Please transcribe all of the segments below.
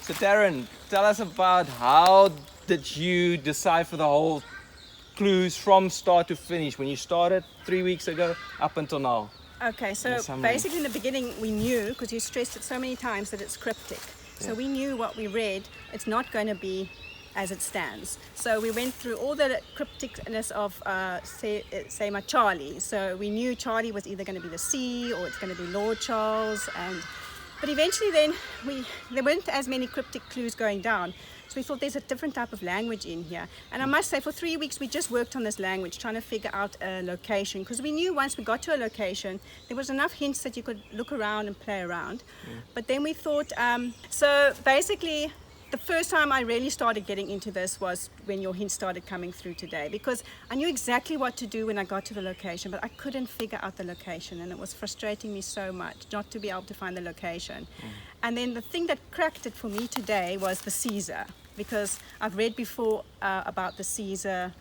So Tarynne, tell us about how did you decide for the whole clues from start to finish when you started 3 weeks ago up until now? Okay, so basically in the beginning we knew, because you stressed it so many times, that it's cryptic. So we knew what we read, it's not going to be as it stands. So we went through all the crypticness of say my Charlie. So we knew Charlie was either going to be the C or it's going to be Lord Charles. But eventually then there weren't as many cryptic clues going down. So we thought there's a different type of language in here. And I must say, for 3 weeks, we just worked on this language, trying to figure out a location. Because we knew once we got to a location, there was enough hints that you could look around and play around. But then we thought, so basically, the first time I really started getting into this was when your hints started coming through today, because I knew exactly what to do when I got to the location, but I couldn't figure out the location, and it was frustrating me so much not to be able to find the location. And then the thing that cracked it for me today was the Caesar, because I've read before about the Caesar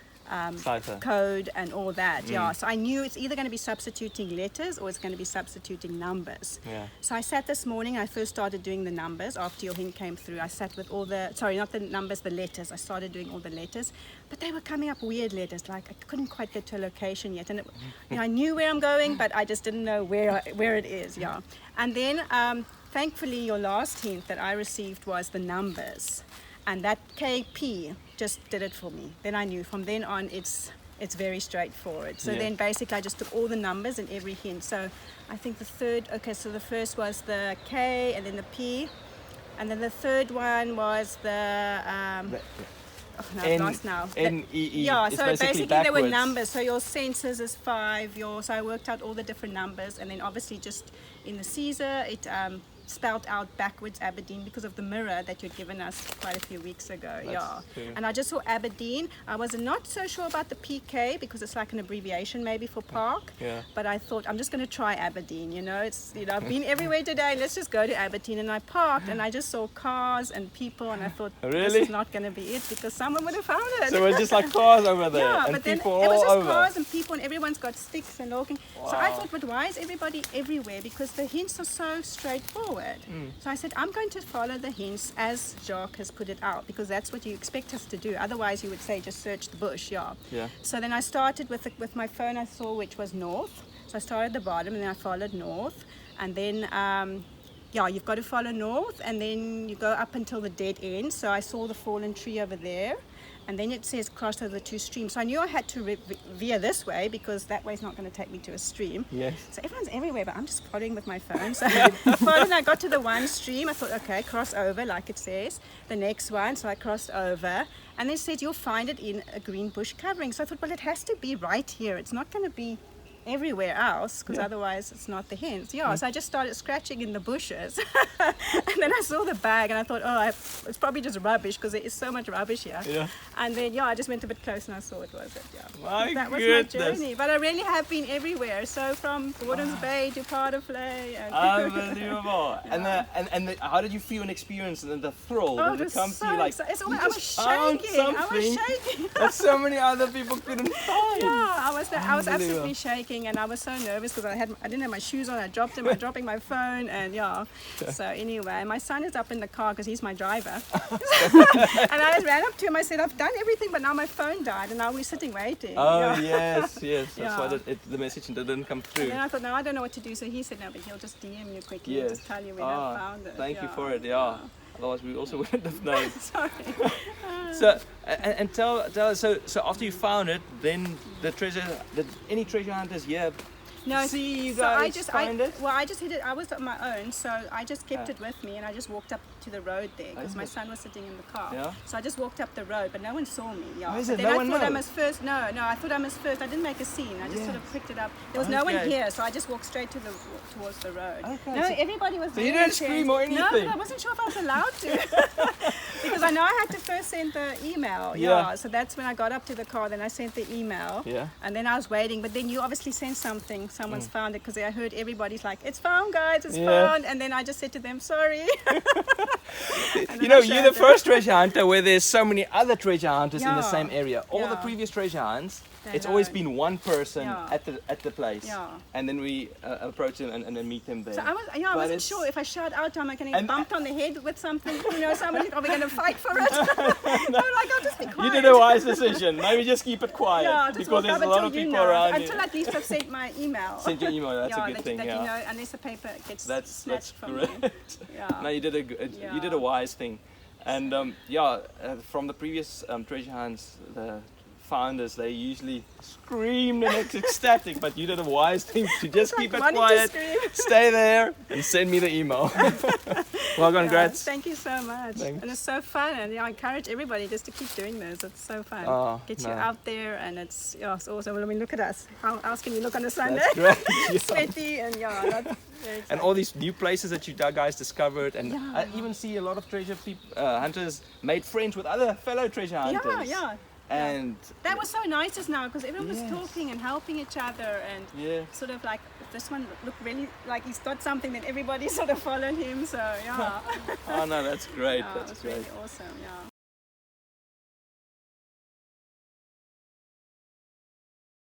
code and all that. So I knew it's either going to be substituting letters or it's going to be substituting numbers. So I sat this morning, I first started doing the numbers after your hint came through. I sat with all the, sorry, not the numbers, the letters. I started doing all the letters, but they were coming up weird letters, like I couldn't quite get to a location yet, and I knew where I'm going, but I just didn't know where it is. And then thankfully your last hint that I received was the numbers. And that KP just did it for me. Then I knew from then on it's very straightforward. So then basically I just took all the numbers in every hint. So I think the third, okay, so the first was the K and then the P. And then the third one was the, I've lost now. N-E-E. Yeah, so basically there were backwards. numbers. So your census is 5, so I worked out all the different numbers. And then obviously just in the Caesar, it spelled out backwards Aberdeen because of the mirror that you'd given us quite a few weeks ago. True. And I just saw Aberdeen. I was not so sure about the PK because it's like an abbreviation maybe for park. But I thought I'm just going to try Aberdeen. I've been everywhere today. Let's just go to Aberdeen. And I parked and I just saw cars and people, and I thought this is not going to be it because someone would have found it. So it's just like cars over there, and but then people it was all just over. cars and people, and everyone's got sticks and walking. So I thought, but why is everybody everywhere? Because the hints are so straightforward. So I said, I'm going to follow the hints as Jacques has put it out, because that's what you expect us to do. Otherwise, you would say just search the bush. So then I started with my phone. I saw which was north. So I started at the bottom, and then I followed north, and then you've got to follow north, and then you go up until the dead end. So I saw the fallen tree over there. And then it says cross over the 2 streams. So I knew I had to veer this way because that way is not going to take me to a stream. So everyone's everywhere, but I'm just following with my phone. So finally I got to the 1 stream. I thought, okay, cross over like it says. The next one, so I crossed over. And then it said you'll find it in a green bush covering. So I thought, well, it has to be right here. It's not going to be everywhere else, because otherwise it's not the hints. So I just started scratching in the bushes. And then I saw the bag and I thought, it's probably just rubbish because there is so much rubbish here. And then I just went a bit close and I saw it was it. That was my journey. But I really have been everywhere. So from Gordon's Bay to Paardevlei. Unbelievable. And how did you feel and experience the thrill? Did it come to you like I was shaking. That so many other people couldn't find? I was absolutely shaking. And I was so nervous because I didn't have my shoes on. I dropped them. I'm dropping my phone, and So anyway, my son is up in the car because he's my driver. And I just ran up to him. I said, "I've done everything, but now my phone died, and now we're sitting waiting." Yes. That's why the message didn't come through. And then I thought, no, I don't know what to do. So he said, no, but he'll just DM you quickly and just tell you when I found it. Thank you for it. Otherwise, we also wouldn't have known. Sorry. So, and tell us, so after you found it, then did any treasure hunters here No, see you so guys I just find it? Well, I just hid it. I was on my own, so I just kept it with me, and I just walked up to the road there because my son was sitting in the car. So I just walked up the road, but no one saw me. Is But it? then No I one thought I knows? must first. No, I thought I must first. I didn't make a scene. I just sort of picked it up. There was no one here, so I just walked straight towards the road. No, everybody was. So you didn't scream or anything? No, but I wasn't sure if I was allowed to because I know I had to first send the email. So that's when I got up to the car. Then I sent the email. And then I was waiting, but then you obviously sent something. Someone's found it, because I heard everybody's like, "It's found, guys, it's found." And then I just said to them, "Sorry." You're the first treasure hunter where there's so many other treasure hunters in the same area. All the previous treasure hunts, it's always been one person Yeah. at the place, Yeah. and then we approach him and then meet him there. So I But wasn't it's- sure if I shout out to him, I'm going to And- get bumped on the head with something. You know, somebody, are we going to fight for it? I'm like, I'll just be quiet. You did a wise decision. Maybe just keep it quiet Yeah, just because walk there's up a lot until of you people know. around Until you. at least I've sent my email. Send your email. That's yeah, a good thing. that Yeah. you know, unless the paper gets That's snatched from great. you. Yeah. No, you did you did a Yeah. wise thing, and from the previous treasure hunts, the founders, they usually screamed and it's ecstatic, but you did a wise thing to just keep it wanting to quiet, scream. stay there, and send me the email. Well, congrats. Thank you so much. Thanks. And it's so fun, and I encourage everybody just to keep doing this. It's so fun. Oh, Gets no. you out there, and it's awesome. Well, I mean, look at us. How else can you look on a Sunday? That's great. Yeah. Sweaty and that's very And exciting. all these new places that you guys discovered, and Yeah. I even see a lot of treasure hunters made friends with other fellow treasure hunters. Yeah. And That was so nice just now because everyone was Yes. talking and helping each other and yeah. sort of like this one looked really like he's got something that everybody sort of followed him. So yeah, Oh no, that's great. yeah, it That's was great. really awesome. Yeah.